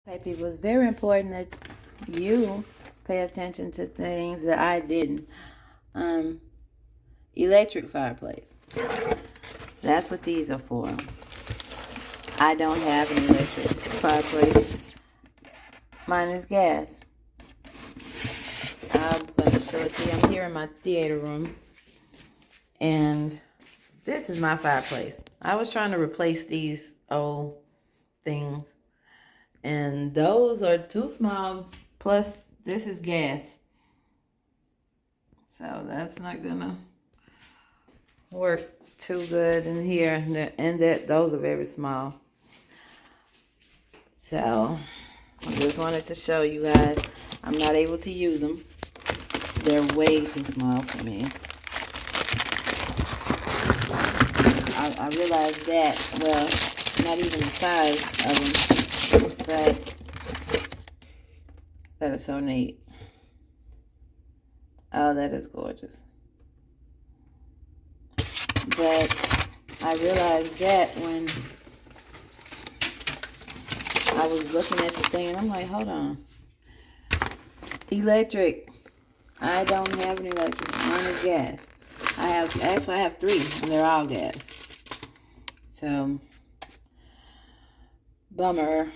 Hey people, it's very important that you pay attention to things that I didn't. Electric fireplace. That's what these are for. I don't have an electric fireplace. Mine is gas. I'm going to show it to you. I'm here in my theater room. And this is my fireplace. I was trying to replace these old things. And those are too small. Plus, this is gas. So that's not gonna work too good in here. And those are very small. So I just wanted to show you guys. I'm not able to use them. They're way too small for me. I realized that, well, not even the size of them, but that is so neat. Oh, that is gorgeous. But I realized that when I was looking at the thing, and I'm like, hold on. Electric. I don't have an electric. Mine is gas. I have 3, and they're all gas. So, bummer.